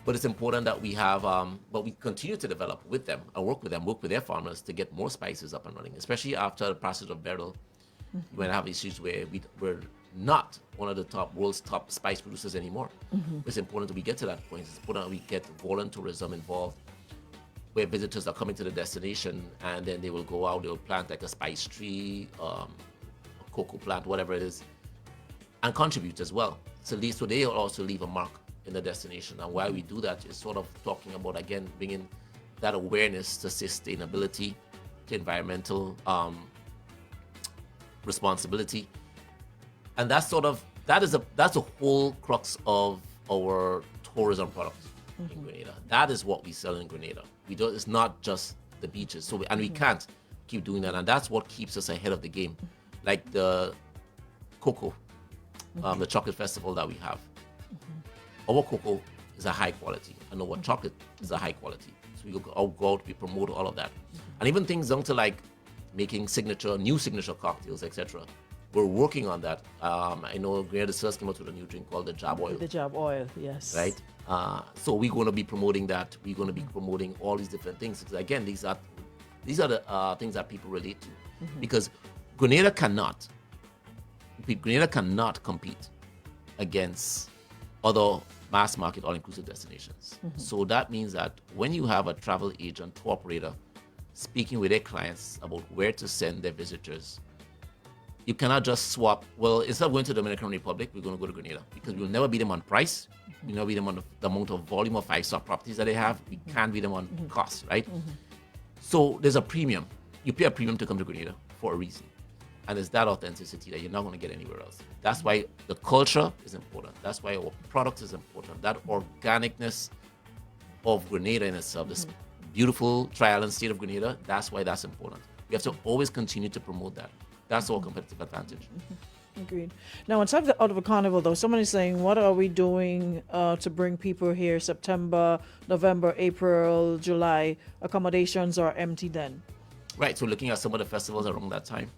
But it's important that we have, but we continue to develop with them and work with their farmers to get more spices up and running, especially after the passage of Beryl. We might have issues where we're not one of the world's top spice producers anymore. It's important that we get to that point. It's important that we get volunteerism involved, where visitors are coming to the destination and then they will go out, they'll plant like a spice tree, a cocoa plant, whatever it is, and contribute as well. So they will also leave a mark in the destination. And why we do that is sort of talking about, again, bringing that awareness to sustainability, to environmental responsibility. And that's a whole crux of our tourism product in Grenada. That is what we sell in Grenada. It's not just the beaches. We can't keep doing that. And that's what keeps us ahead of the game. Like the cocoa, the chocolate festival that we have. Our cocoa is a high quality, and our chocolate is a high quality. So we go out, we promote all of that. And even things down to like making new signature cocktails, etc. we're working on that. I know Grenada just came out with a new drink called the Jab Oil. The job oil, yes. Right? So we're going to be promoting that. We're going to be promoting all these different things. Because again, these are the things that people relate to. Because Grenada cannot compete against other mass market all-inclusive destinations. So that means that when you have a travel agent, tour operator, speaking with their clients about where to send their visitors, you cannot just swap. Well, instead of going to the Dominican Republic, we're going to go to Grenada because we'll never beat them on price. We'll never beat them on the amount of volume of 5-star properties that they have. We can't beat them on cost, right? So there's a premium. You pay a premium to come to Grenada for a reason. And it's that authenticity that you're not going to get anywhere else. That's why the culture is important. That's why our product is important. That organicness of Grenada in itself, this beautiful tri-island state of Grenada, that's why that's important. We have to always continue to promote that. That's our competitive advantage. Agreed. Now, out of a carnival, though, someone is saying, what are we doing to bring people here September, November, April, July? Accommodations are empty then. Right, so looking at some of the festivals around that time.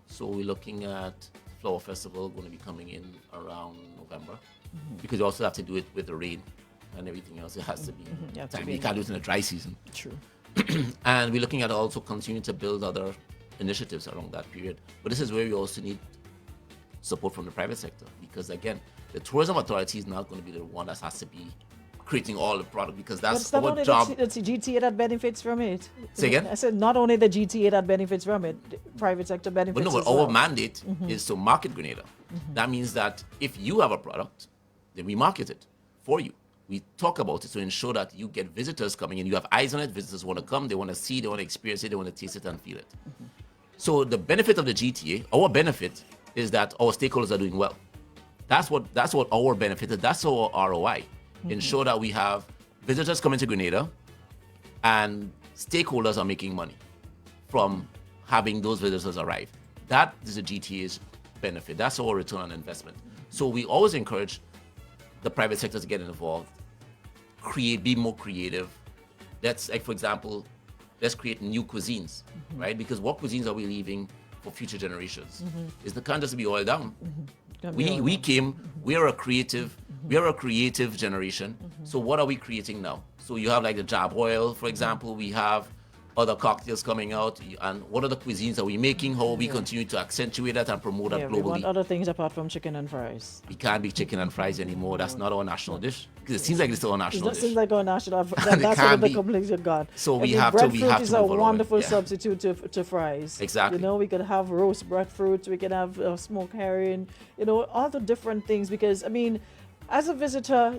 So we're looking at Flower Festival going to be coming in around November because you also have to do it with the rain and everything else. It has to be time. You can't do it in the dry season. True. And we're looking at also continuing to build other initiatives around that period. But this is where we also need support from the private sector because, again, the tourism authority is not going to be the one that has to be creating all the product because that's our job. It's the GTA that benefits from it. Say again? I said not only the GTA that benefits from it, the private sector benefits. But our mandate is to market Grenada. That means that if you have a product, then we market it for you. We talk about it to ensure that you get visitors coming in. You have eyes on it. Visitors want to come. They want to see. They want to experience it. They want to taste it and feel it. So the benefit of the GTA, our benefit is that our stakeholders are doing well. That's what our benefit is. That's our ROI. Ensure that we have visitors coming to Grenada and stakeholders are making money from having those visitors arrive. That is the GTA's benefit. That's our return on investment. So we always encourage the private sector to get involved, be more creative. Let's, like, for example, let's create new cuisines, right? Because what cuisines are we leaving for future generations? Is the can't just be oiled down. We are a creative generation. So what are we creating now? So you have like the Jab Oil, for example. We have other cocktails coming out. And what are the cuisines are we making? How we continue to accentuate that and promote that globally? We want other things apart from chicken and fries. We can't be chicken and fries anymore. That's not our national dish. Because it seems like it's our national dish. It seems like our national dish. That's one of the complaints you got. So we have to breadfruit is a wonderful substitute to fries. Exactly. You know, we could have roast breadfruit. We can have smoked herring. You know, all the different things. Because, I mean, as a visitor,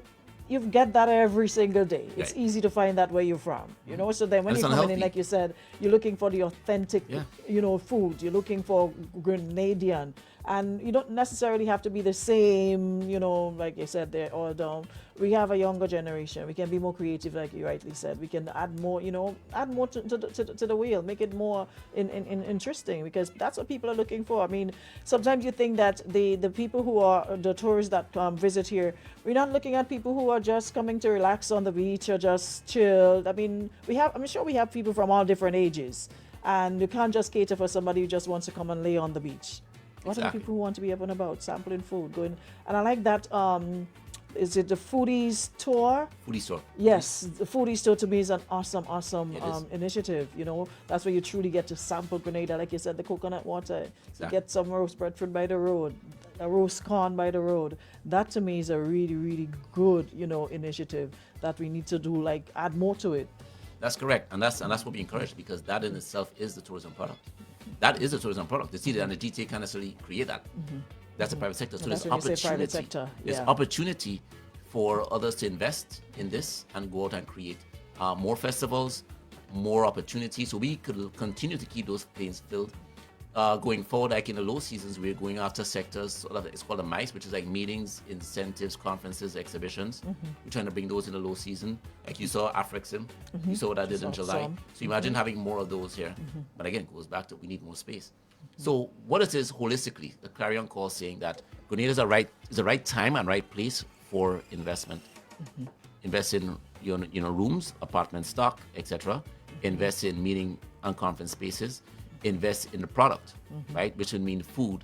you get that every single day. It's easy to find that where you're from, you know. So then when you're coming in, like you said, you're looking for the authentic, you know, food. You're looking for Grenadian, and you don't necessarily have to be the same, you know, like you said, they're all down. We have a younger generation. We can be more creative, like you rightly said. We can add more, you know, to the wheel, make it more interesting, because that's what people are looking for. I mean, sometimes you think that the people who are the tourists that visit here, we're not looking at people who are just coming to relax on the beach or just chill. I mean, I'm sure we have people from all different ages, and you can't just cater for somebody who just wants to come and lay on the beach. What are the people who want to be up and about, sampling food, going? And I like that. Is it the Foodies Tour? Foodies Tour. Yes, the Foodies Tour to me is an awesome initiative. You know, that's where you truly get to sample Grenada, like you said, the coconut water. You get some roast breadfruit by the road, a roast corn by the road. That to me is a really, really good, you know, initiative that we need to do. Like, add more to it. That's correct, and that's what we encourage, because that in itself is the tourism product. That is a tourism product. The city and the GTA can't necessarily create that. That's the private sector. So there's opportunity. There's opportunity for others to invest in this and go out and create more festivals, more opportunities. So we could continue to keep those planes filled. Going forward, like in the low seasons, we're going after sectors. It's called the MICE, which is like meetings, incentives, conferences, exhibitions. We're trying to bring those in the low season. Like you saw Afrixim, you saw what I did in July. So imagine having more of those here. But again, it goes back to we need more space. So what it is holistically, the clarion call saying that Grenada is the right time and right place for investment. Invest in rooms, apartment stock, etc. Invest in meeting and conference spaces. Invest in the product, right? Which would mean food,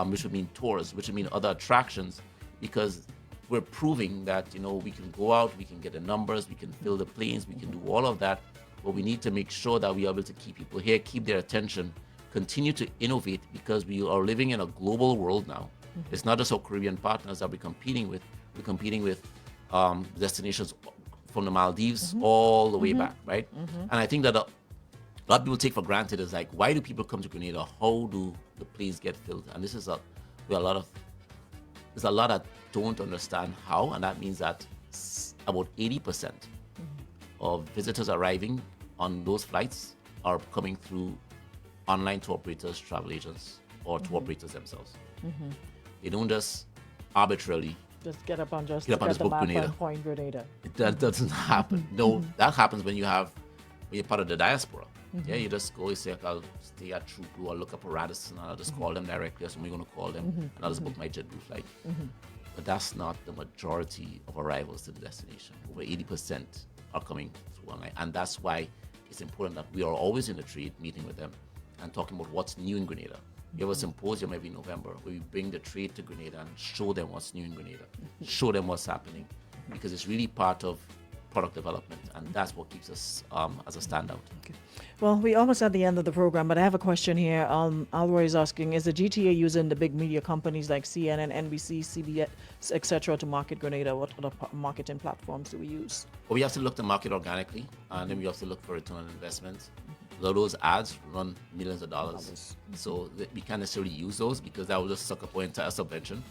which would mean tours, which would mean other attractions, because we're proving that, we can go out, we can get the numbers, we can fill the planes, we can do all of that, but we need to make sure that we are able to keep people here, keep their attention, continue to innovate, because we are living in a global world now. It's not just our Caribbean partners that we're competing with. We're competing with destinations from the Maldives all the way back, right? And I think that a lot of people take for granted is like, why do people come to Grenada? How do the planes get filled? And this is there's a lot that don't understand how, and that means that about 80% of visitors arriving on those flights are coming through online tour operators, travel agents, or tour operators themselves. They don't just arbitrarily Just get up on this the book map Grenada. and point Grenada. That doesn't happen. No, that happens when you're part of the diaspora. Yeah, you just go, you say, I'll stay at True Blue, I'll look up a Radisson, and I'll just call them directly, or somebody's going to call them, and I'll just book my JetBlue flight. But that's not the majority of arrivals to the destination. Over 80% are coming through online. And that's why it's important that we are always in the trade, meeting with them and talking about what's new in Grenada. We have a symposium every November where we bring the trade to Grenada and show them what's new in Grenada, show them what's happening, because it's really part of product development, and that's what keeps us as a standout. Okay. Well, we're almost at the end of the program, but I have a question here. Alroy is asking, is the GTA using the big media companies like CNN, NBC, CBS, etc. to market Grenada? What other marketing platforms do we use? Well, we have to look to market organically, and then we have to look for return on investment. A lot of those ads run millions of dollars, so we can't necessarily use those because that will just suck up our entire subvention,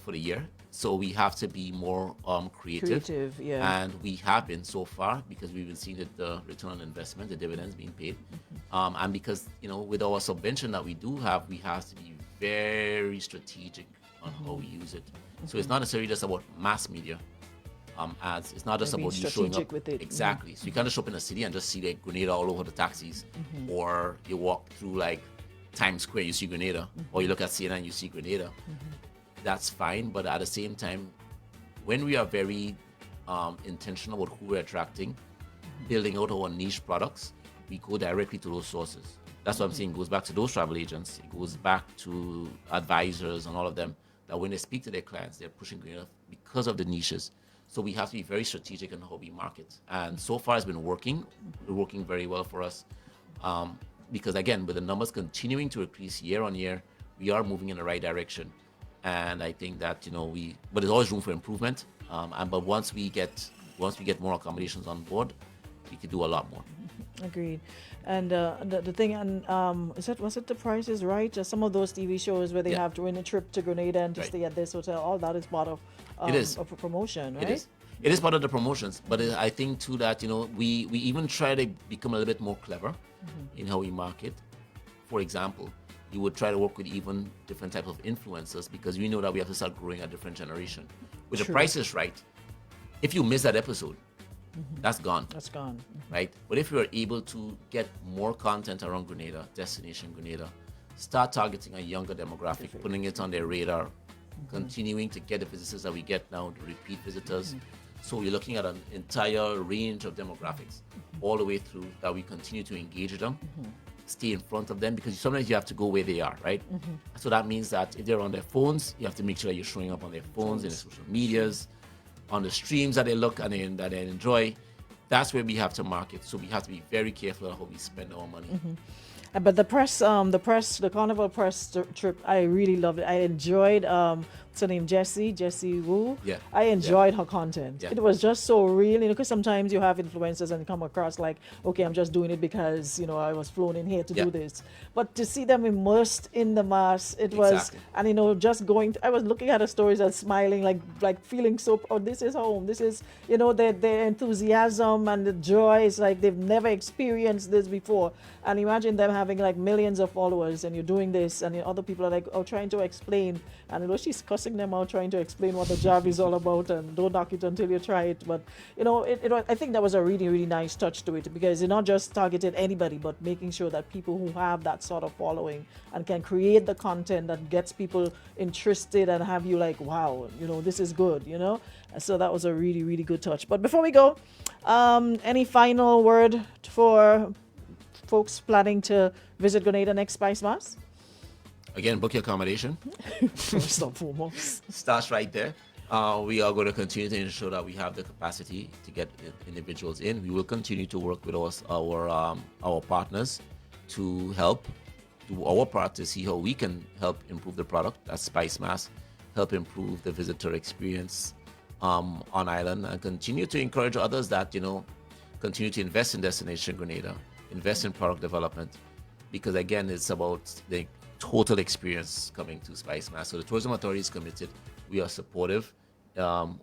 for the year. So we have to be more creative, and we have been so far, because we've been seeing the return on investment, the dividends being paid, and because with our subvention that we do have, we have to be very strategic on how we use it. So it's not necessarily just about mass media ads. It's not just about you showing up with it. Exactly. So you can't just show up in a city and just see like Grenada all over the taxis, or you walk through like Times Square, you see Grenada, or you look at CNN, you see Grenada. That's fine, but at the same time, when we are very intentional about who we're attracting, building out our niche products, we go directly to those sources. That's what I'm saying. It goes back to those travel agents. It goes back to advisors and all of them, that when they speak to their clients, they're pushing Grenada because of the niches. So we have to be very strategic in how we market. And so far it's been working. It's working very well for us. Because again, with the numbers continuing to increase year on year, we are moving in the right direction. And I think that, but there's always room for improvement. But once we get more accommodations on board, we could do a lot more. Agreed. And the thing, and was it The Price is Right? Some of those TV shows where they have to win a trip to Grenada and to stay at this hotel, all that is part of it is of a promotion, right? It is part of the promotions, but I think too that we even try to become a little bit more clever in how we market. For example, you would try to work with even different types of influencers, because we know that we have to start growing a different generation. With The Price is Right, if you miss that episode, that's gone. That's gone. Right? But if we are able to get more content around Grenada, Destination Grenada, start targeting a younger demographic, putting it on their radar, continuing to get the visitors that we get now, the repeat visitors. So you're looking at an entire range of demographics all the way through, that we continue to engage them, stay in front of them, because sometimes you have to go where they are, right? So that means that if they're on their phones, you have to make sure that you're showing up on their phones, in the social medias, on the streams that they look and that they enjoy. That's where we have to market. So we have to be very careful how we spend our money. But the Carnival press trip, I really loved it. I enjoyed, what's her name, Jessie Wu. Yeah. I enjoyed her content. Yeah. It was just so real, because sometimes you have influencers and come across like, okay, I'm just doing it because, I was flown in here to do this. But to see them immersed in the mass, it was, and just going, I was looking at her stories and smiling, like feeling so, this is home. This is, their enthusiasm and the joy is like they've never experienced this before. And imagine them having like millions of followers, and you're doing this, and other people are like, trying to explain, and she's cussing them out, trying to explain what the job is all about, and don't knock it until you try it. But I think that was a really, really nice touch to it, because you're not just targeted anybody, but making sure that people who have that sort of following and can create the content that gets people interested and have you like, wow, this is good, So that was a really, really good touch. But before we go, any final word for folks planning to visit Grenada next SpiceMas? Again, book your accommodation. First and foremost. Starts right there. We are going to continue to ensure that we have the capacity to get individuals in. We will continue to work with our partners to help do our part to see how we can help improve the product. That's SpiceMas, help improve the visitor experience on island, and continue to encourage others that, continue to invest in Destination Grenada, invest in product development, because again, it's about the total experience coming to SpiceMas. So the Tourism Authority is committed. We are supportive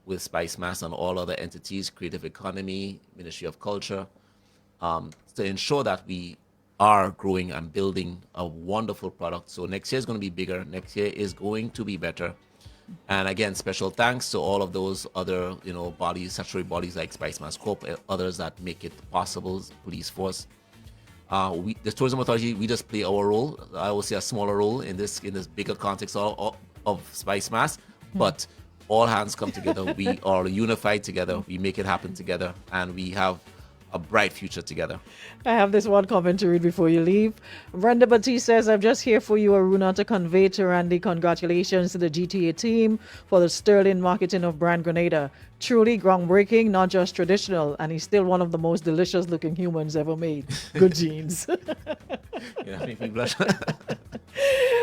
with SpiceMas and all other entities, Creative Economy, Ministry of Culture, to ensure that we are growing and building a wonderful product. So next year is going to be bigger. Next year is going to be better. And again, special thanks to all of those other, bodies, statutory bodies like SpiceMas Corp, others that make it possible, police force. The Tourism Authority, we just play our role. I will say a smaller role in this bigger context of SpiceMas, but all hands come together. We are unified together. We make it happen together, and we have a bright future together. I have this one comment to read before you leave. Brenda Batiste says, I'm just here for you, Aruna, to convey to Randy congratulations to the GTA team for the sterling marketing of brand Grenada. Truly groundbreaking, not just traditional, and he's still one of the most delicious looking humans ever made. Good genes. Make me blush.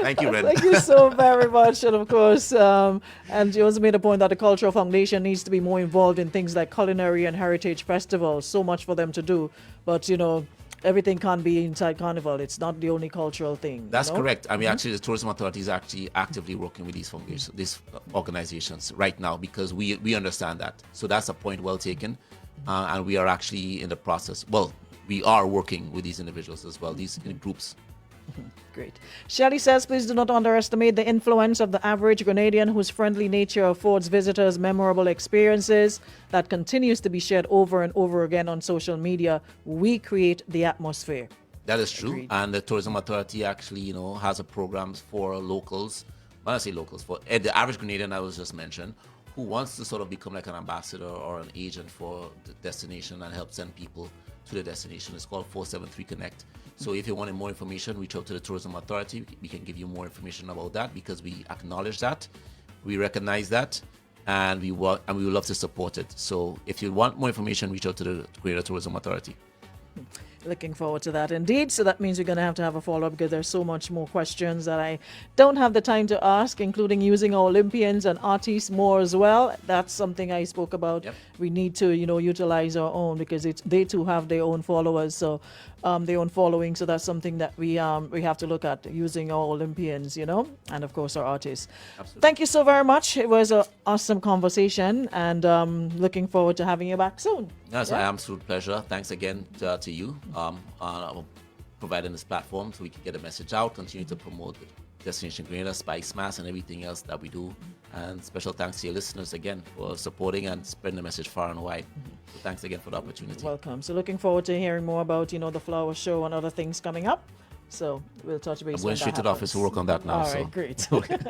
Thank you, Ren. Thank you so very much. And of course, and you also made a point that the Cultural Foundation needs to be more involved in things like culinary and heritage festivals. So much for them to do. But, everything can't be inside Carnival. It's not the only cultural thing. That's correct. I mean, actually, the Tourism Authority is actually actively working with these foundations, these organizations right now, because we understand that. So that's a point well taken. And we are actually in the process. Well, we are working with these individuals as well, these groups. Great. Shelley says, please do not underestimate the influence of the average Grenadian whose friendly nature affords visitors memorable experiences that continues to be shared over and over again on social media. We create the atmosphere. That is true. Agreed. And the Tourism Authority actually, has a programs for locals. When I say locals, for the average Grenadian I was just mentioned, who wants to sort of become like an ambassador or an agent for the destination and help send people to the destination. It's called 473 Connect. So if you wanted more information, reach out to the Tourism Authority. We can give you more information about that, because we acknowledge that, we recognize that, and we would love to support it. So if you want more information, reach out to the Grenada Tourism Authority. Looking forward to that indeed. So that means we're going to have a follow-up, because there's so much more questions that I don't have the time to ask, including using our Olympians and artists more as well. That's something I spoke about. Yep. We need to, utilize our own, because they too have their own followers, so their own following. So that's something that we have to look at, using our Olympians, and of course our artists. Absolutely. Thank you so very much. It was an awesome conversation, and looking forward to having you back soon. That's an absolute pleasure. Thanks again to you providing this platform so we can get the message out, continue to promote Destination Grenada, SpiceMas, and everything else that we do. And special thanks to your listeners again for supporting and spreading the message far and wide. So thanks again for the opportunity. Welcome. So looking forward to hearing more about, the flower show and other things coming up. So we'll touch base. I'm going straight to the office to work on that now. All right, so. great.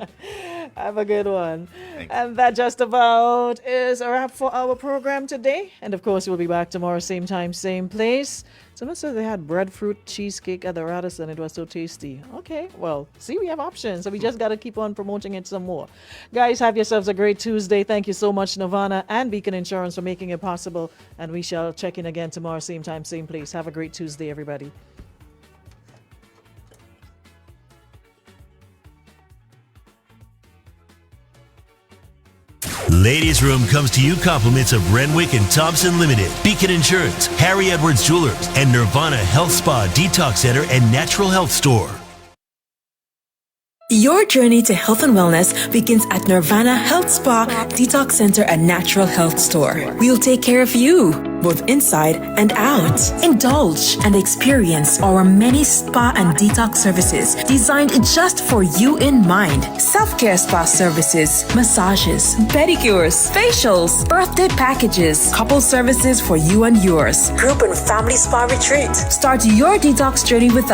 Have a good one. Thanks. And that just about is a wrap for our program today. And of course, we'll be back tomorrow, same time, same place. Someone said they had breadfruit cheesecake at the Radisson. It was so tasty. Okay, well, see, we have options. So we just got to keep on promoting it some more. Guys, have yourselves a great Tuesday. Thank you so much, Nirvana and Beacon Insurance, for making it possible. And we shall check in again tomorrow, same time, same place. Have a great Tuesday, everybody. Ladies Room comes to you compliments of Renwick and Thompson Limited, Beacon Insurance, Harry Edwards Jewelers, and Nirvana Health Spa, Detox Center, and Natural Health Store. Your journey to health and wellness begins at Nirvana Health Spa, Detox Center, and Natural Health Store. We'll take care of you, both inside and out. Indulge and experience our many spa and detox services designed just for you in mind. Self-care spa services, massages, pedicures, facials, birthday packages, couple services for you and yours, group and family spa retreat. Start your detox journey with us.